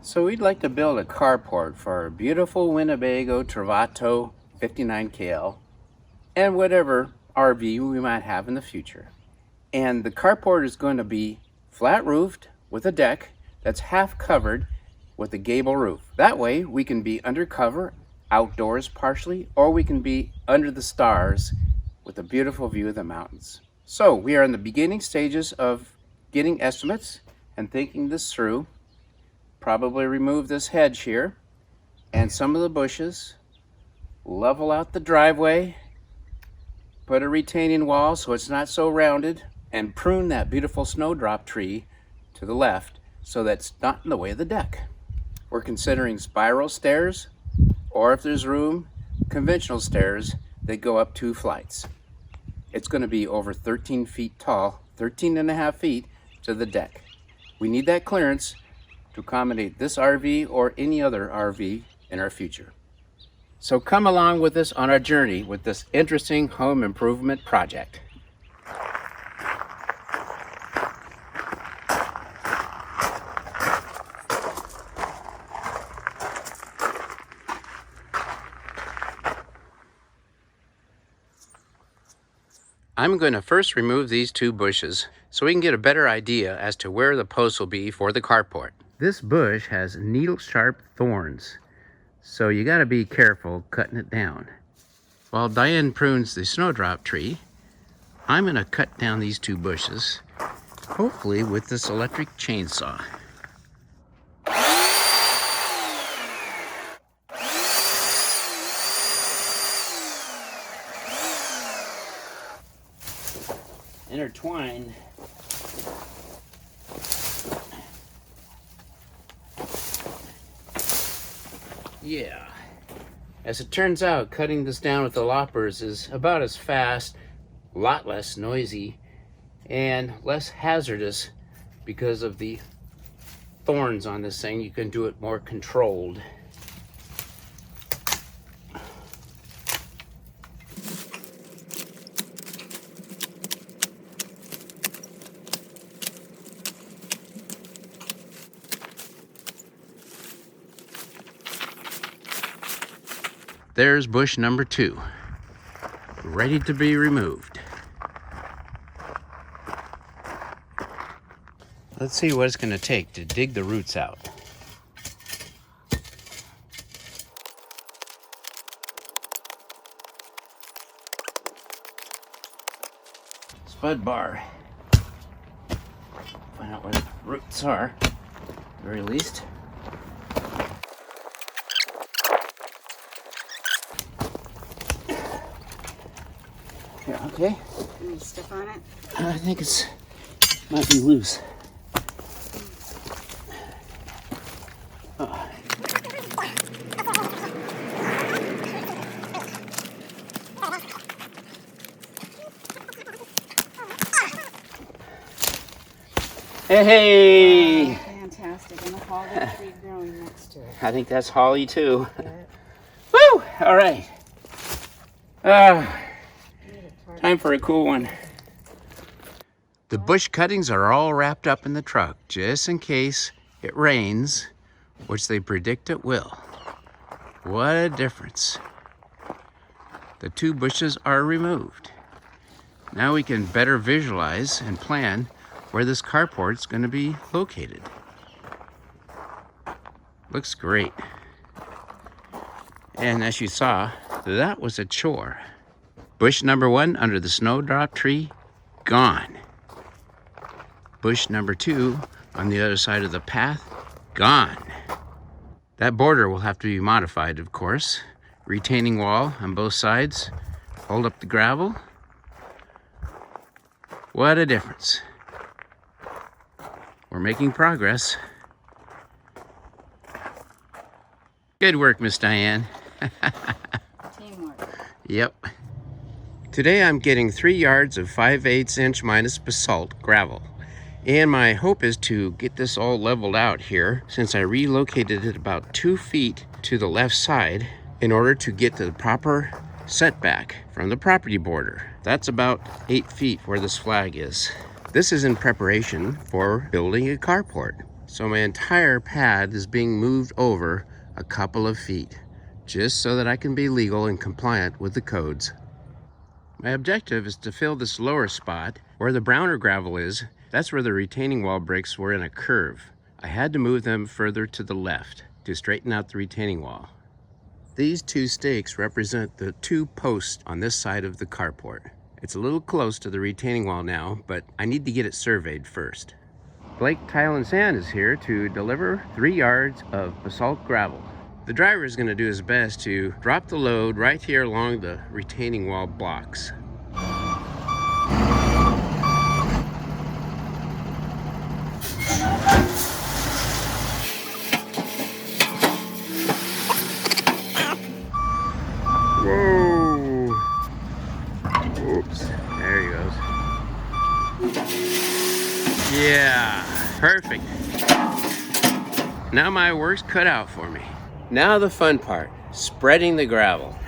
So we'd like to build a carport for our beautiful Winnebago Travato 59KL and whatever RV we might have in the future. And the carport is going to be flat roofed with a deck that's half covered with a gable roof. That way we can be undercover, outdoors partially, or we can be under the stars with a beautiful view of the mountains. So we are in the beginning stages of getting estimates and thinking this through. Probably remove this hedge here and some of the bushes, level out the driveway, put a retaining wall so it's not so rounded, and prune that beautiful snowdrop tree to the left so that's not in the way of the deck. We're considering spiral stairs, or if there's room, conventional stairs that go up 2 flights. It's going to be over 13 feet tall, 13 and a half feet to the deck. We need that clearance to accommodate this RV or any other RV in our future. So come along with us on our journey with this interesting home improvement project. I'm going to first remove these 2 bushes so we can get a better idea as to where the posts will be for the carport. This bush has needle-sharp thorns, so you got to be careful cutting it down. While Diane prunes the snowdrop tree, I'm going to cut down these 2 bushes, hopefully with this electric chainsaw. Intertwine. Yeah. As it turns out, cutting this down with the loppers is about as fast, a lot less noisy, and less hazardous because of the thorns on this thing. You can do it more controlled. There's bush number 2, ready to be removed. Let's see what it's going to take to dig the roots out. Spud bar. Find out where the roots are, at the very least. Yeah, okay. Any stuff on it? I think might be loose. Oh. Hey! Oh, fantastic. And a holly tree growing next to it. I think that's holly too. Yeah. Woo! All right. Time for a cool one. The bush cuttings are all wrapped up in the truck just in case it rains, which they predict it will. What a difference. The 2 bushes are removed. Now we can better visualize and plan where this carport's going to be located. Looks great. And as you saw, that was a chore. Bush number 1 under the snowdrop tree, gone. Bush number 2 on the other side of the path, gone. That border will have to be modified, of course. Retaining wall on both sides, hold up the gravel. What a difference. We're making progress. Good work, Miss Diane. Teamwork. Yep. Today I'm getting 3 yards of 5/8 inch minus basalt gravel. And my hope is to get this all leveled out here, since I relocated it about 2 feet to the left side in order to get to the proper setback from the property border. That's about 8 feet where this flag is. This is in preparation for building a carport. So my entire pad is being moved over a couple of feet, just so that I can be legal and compliant with the codes. My objective is to fill this lower spot where the browner gravel is. That's where the retaining wall bricks were in a curve. I had to move them further to the left to straighten out the retaining wall. These two stakes represent the two posts on this side of the carport. It's a little close to the retaining wall now, but I need to get it surveyed first. Blake Tile and Sand is here to deliver 3 yards of basalt gravel. The driver is going to do his best to drop the load right here along the retaining wall blocks. Whoa! Oops, there he goes. Yeah, perfect. Now my work's cut out for me. Now the fun part, spreading the gravel.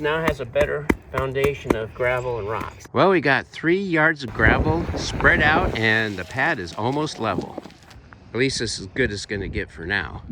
Now has a better foundation of gravel and rocks. Well, we got 3 yards of gravel spread out and the pad is almost level. At least this is as good as it's going to get for now.